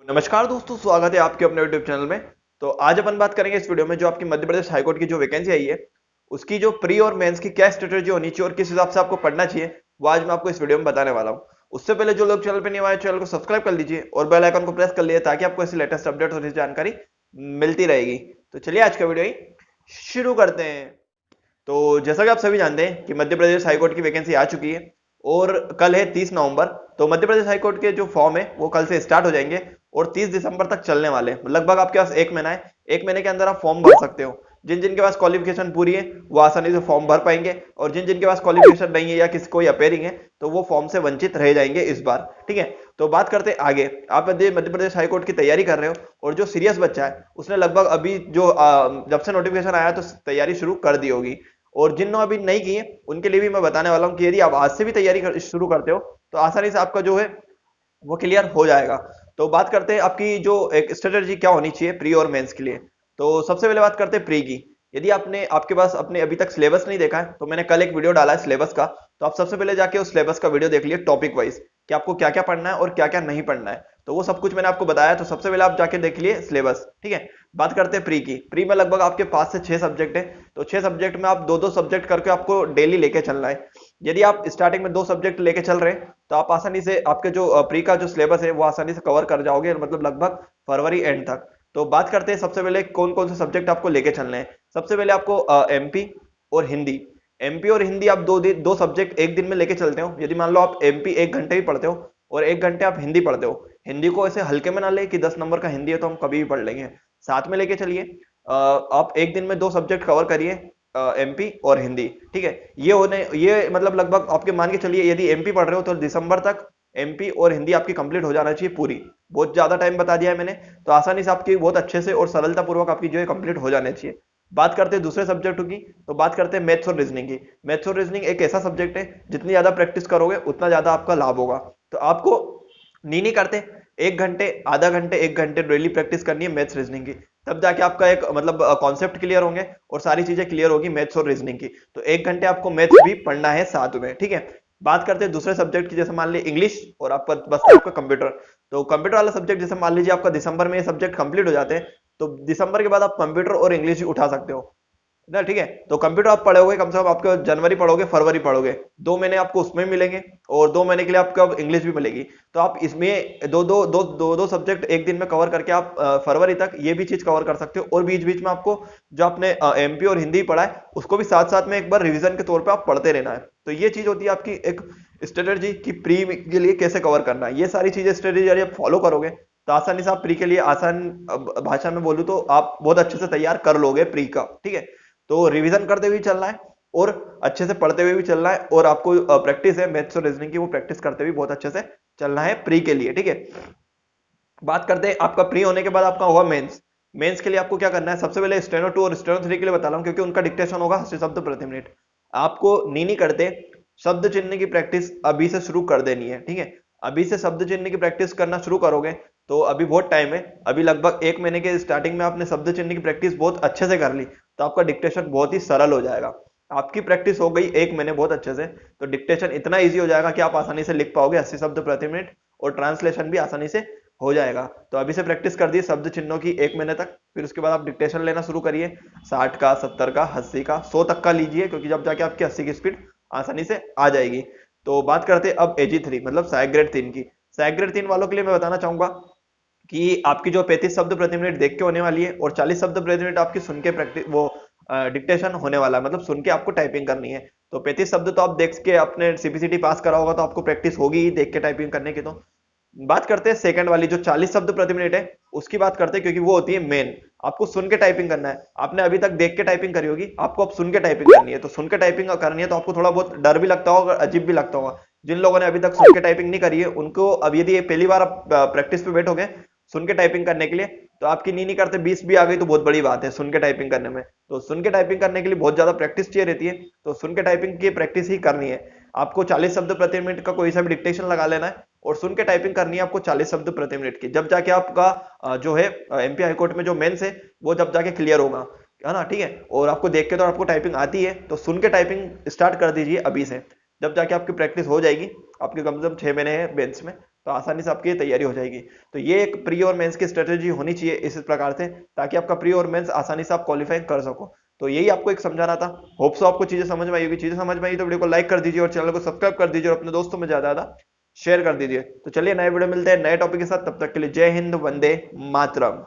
नमस्कार दोस्तों, स्वागत है आपके अपने यूट्यूब चैनल में। तो आज अपन बात करेंगे इस वीडियो में जो आपकी मध्य प्रदेश हाईकोर्ट की जो वैकेंसी आई है उसकी जो प्री और मेंस की क्या स्ट्रेटेजी होनी चाहिए और किस हिसाब से आपको पढ़ना चाहिए, वो आज मैं आपको इस वीडियो में बताने वाला हूं। उससे पहले जो लोग चैनल पर नहीं आए, चैनल को सब्सक्राइब कर लीजिए और बेल आइकन को प्रेस कर लीजिए ताकि आपको ऐसी लेटेस्ट अपडेट और जानकारी मिलती रहेगी। तो चलिए आज का वीडियो ही शुरू करते हैं। तो जैसा कि आप सभी जानते हैं कि मध्य प्रदेश हाईकोर्ट की वैकेंसी आ चुकी है और कल है 30 नवंबर। तो मध्य प्रदेश हाईकोर्ट के जो फॉर्म है वो कल से स्टार्ट हो जाएंगे और 30 दिसंबर तक चलने वाले हैं। लगभग आपके पास एक महीना है, एक महीने के अंदर आप फॉर्म भर सकते हो। जिन जिनके पास क्वालिफिकेशन पूरी है वो आसानी से फॉर्म भर पाएंगे और जिन जिनके पास क्वालिफिकेशन नहीं है या किसी कोई अपेयरिंग है तो वो फॉर्म से वंचित रह जाएंगे इस बार। ठीक है, तो बात करते हैं आगे। आप यदि मध्य प्रदेश हाईकोर्ट की तैयारी कर रहे हो और जो सीरियस बच्चा है उसने लगभग अभी जो जब से नोटिफिकेशन आया तो तैयारी शुरू कर दी होगी, और जिन अभी नहीं की है उनके लिए भी मैं बताने वाला हूं कि यदि आप आज से भी तैयारी शुरू करते हो तो आसानी से आपका जो है वो क्लियर हो जाएगा। तो बात करते हैं आपकी जो एक स्ट्रेटेजी क्या होनी चाहिए प्री और मेंस के लिए। तो सबसे पहले बात करते हैं प्री की। यदि आपके पास अपने अभी तक सिलेबस नहीं देखा है तो मैंने कल एक वीडियो डाला है सिलेबस का, तो आप सबसे पहले जाके उस सिलेबस का वीडियो देख लिए टॉपिक वाइज कि आपको क्या क्या पढ़ना है और क्या क्या नहीं पढ़ना है। तो वो सब कुछ मैंने आपको बताया, तो सबसे पहले आप जाके देख लिए सिलेबस। ठीक है, बात करते हैं प्री की। प्री में लगभग आपके 5 से 6 सब्जेक्ट है, तो 6 सब्जेक्ट में आप दो दो सब्जेक्ट करके आपको डेली लेके चलना है। यदि आप स्टार्टिंग में 2 सब्जेक्ट लेके चल रहे हैं तो आप आसानी से आपके जो प्री का जो सिलेबस है वो आसानी से कवर कर जाओगे, मतलब लगभग फरवरी एंड तक। तो बात करते हैं सबसे पहले कौन कौन से सब्जेक्ट आपको लेके चलने हैं। सबसे पहले आपको एमपी और हिंदी। एमपी और हिंदी आप दो सब्जेक्ट एक दिन में लेके चलते हो। यदि मान लो आप एमपी 1 घंटे ही पढ़ते हो और 1 घंटे आप हिंदी पढ़ते हो, हिंदी को ऐसे हल्के में ना ले कि 10 नंबर का हिंदी है तो हम कभी भी पढ़ लेंगे, साथ में लेके चलिए। आप एक दिन में 2 सब्जेक्ट कवर करिए, एमपी और हिंदी। ठीक है, ये मतलब लगभग आपके मान के चलिए यदि एमपी पढ़ रहे हो तो दिसंबर तक एमपी और हिंदी आपकी कंप्लीट हो जाना चाहिए पूरी। बहुत ज्यादा टाइम बता दिया है मैंने, तो आसानी से आपकी बहुत अच्छे से और सरलता पूर्वक आपकी जो है कंप्लीट हो जाना चाहिए। बात करते हैं दूसरे सब्जेक्ट की, तो बात करते हैं मैथ्स और रीजनिंग की। मैथ्स और रीजनिंग एक ऐसा सब्जेक्ट है जितनी ज्यादा प्रैक्टिस करोगे उतना ज्यादा आपका लाभ होगा। तो आपको नहीं करते 1 घंटे, आधा घंटे, 1 घंटे डेली प्रैक्टिस करनी है मैथ्स रीजनिंग की। तब जाके आपका एक मतलब कॉन्सेप्ट क्लियर होंगे और सारी चीजें क्लियर होगी मैथ्स और रीजनिंग की। तो 1 घंटे आपको मैथ्स भी पढ़ना है साथ में। ठीक है, बात करते हैं दूसरे सब्जेक्ट की, जैसे मान लीजिए इंग्लिश और आपका बस आपका कंप्यूटर। तो कंप्यूटर वाला सब्जेक्ट जैसे मान लीजिए आपका दिसंबर में ये सब्जेक्ट कंप्लीट हो जाते हैं, तो दिसंबर के बाद आप कंप्यूटर और इंग्लिश उठा सकते हो ना। ठीक है, तो कंप्यूटर आप पढ़ोगे कम से कम आपको जनवरी पढ़ोगे, फरवरी पढ़ोगे, 2 महीने आपको उसमें मिलेंगे और 2 महीने के लिए आपको अब इंग्लिश भी मिलेगी। तो आप इसमें दो सब्जेक्ट एक दिन में कवर करके आप फरवरी तक ये भी चीज कवर कर सकते हो। और बीच बीच में आपको जो आपने एमपी और हिंदी पढ़ा है उसको भी साथ साथ में एक बार रिवीजन के तौर पर आप पढ़ते रहना है। तो ये चीज होती है आपकी एक स्ट्रेटेजी की प्री के लिए कैसे कवर करना है। ये सारी चीजें स्ट्रेटेजी यदि आप फॉलो करोगे तो आसानी से आप प्री के लिए आसान भाषा में बोलूं तो आप बहुत अच्छे से तैयार कर लोगे प्री का। ठीक है, तो रिवीजन करते हुए चलना है और अच्छे से पढ़ते हुए भी चलना है, और आपको प्रैक्टिस है मैथ्स और रीजनिंग की, वो प्रैक्टिस करते हुए बहुत अच्छे से चलना है प्री के लिए। ठीक है, बात करते हैं आपका प्री होने के बाद आपका होगा मेंस। मेंस के लिए आपको क्या करना है, सबसे पहले स्टेनो 2 और स्टेनो 3 के लिए बता रहा हूं क्योंकि उनका डिक्टेशन होगा 80 शब्द प्रति मिनट। आपको नहीं करते शब्द चिन्ह की प्रैक्टिस अभी से शुरू कर देनी है। ठीक है, अभी से शब्द चिन्ह की प्रैक्टिस करना शुरू करोगे तो अभी बहुत टाइम है, अभी लगभग एक महीने के स्टार्टिंग में आपने शब्द चिन्ह की प्रैक्टिस बहुत अच्छे से कर ली तो आपका डिक्टेशन बहुत ही सरल हो जाएगा। आपकी प्रैक्टिस हो गई एक महीने बहुत अच्छे से, तो डिक्टेशन इतना इजी हो जाएगा कि आप आसानी से लिख पाओगे 80 शब्द प्रति मिनट, और ट्रांसलेशन भी आसानी से हो जाएगा। तो अभी से प्रैक्टिस कर दी शब्द चिन्हों की एक महीने तक, फिर उसके बाद आप डिक्टेशन लेना शुरू करिए। 60 का, 70 का, 80 का, 100 तक का लीजिए क्योंकि जब जाके आपकी 80 की स्पीड आसानी से आ जाएगी। तो बात करते हैं अब AG3 मतलब सहायक ग्रेड 3 की। सहायक ग्रेड 3 वालों के लिए मैं बताना चाहूंगा कि आपकी जो 35 शब्द प्रति मिनट देख के होने वाली है और 40 शब्द प्रति मिनट आपकी सुन के प्रैक्टिस वो डिक्टेशन होने वाला है, मतलब सुन के आपको टाइपिंग करनी है। तो 35 शब्द तो आप देख के अपने सीपीसीटी पास करा होगा तो आपको प्रैक्टिस होगी ही देख के टाइपिंग करने की। तो बात करते हैं सेकंड वाली जो 40 शब्द प्रति मिनट है उसकी बात करते हैं क्योंकि वो होती है मेन। आपको सुन के टाइपिंग करना है, आपने अभी तक देख के टाइपिंग करी होगी, आपको अब सुन के टाइपिंग करनी है। तो सुन के टाइपिंग करनी है तो आपको थोड़ा बहुत डर भी लगता होगा, अजीब भी लगता होगा। जिन लोगों ने अभी तक सुन के टाइपिंग नहीं करी है उनको अब यदि ये पहली बार आप प्रैक्टिस पे बैठोगे सुन के टाइपिंग करने के लिए, तो आपकी नहीं करते 20 भी आ गई तो बहुत बड़ी बात है सुन के टाइपिंग करने में। तो सुन के टाइपिंग करने के लिए बहुत ज्यादा प्रैक्टिस चाहिए रहती है, तो सुन के टाइपिंग की प्रैक्टिस ही करनी है। आपको 40 शब्द प्रति मिनट का कोई सा भी डिक्टेशन लगा लेना है और सुन के टाइपिंग करनी है आपको 40 शब्द प्रति मिनट की, जब जाके आपका जो है एमपी हाईकोर्ट में जो मेंस है वो जब जाके क्लियर होगा, है ना। ठीक है, और आपको देख के तो आपको टाइपिंग आती है तो सुन के टाइपिंग स्टार्ट कर दीजिए अभी से, जब जाके आपकी प्रैक्टिस हो जाएगी। आपके कम से कम 6 महीने हैं बेंच में, तो आसानी से आपकी तैयारी हो जाएगी। तो ये एक प्री और मेंस की स्ट्रेटेजी होनी चाहिए इस प्रकार से, ताकि आपका प्री और मेंस आसानी से आप क्वालिफाई कर सको। तो यही आपको एक समझाना था। होप सो आपको चीजें समझ में आई होगी। चीजें समझ में आई तो वीडियो को लाइक कर दीजिए और चैनल को सब्सक्राइब कर दीजिए और अपने दोस्तों में ज्यादा ज्यादा शेयर कर दीजिए। तो चलिए नए वीडियो मिलते हैं नए टॉपिक के साथ, तब तक के लिए जय हिंद, वंदे मातरम।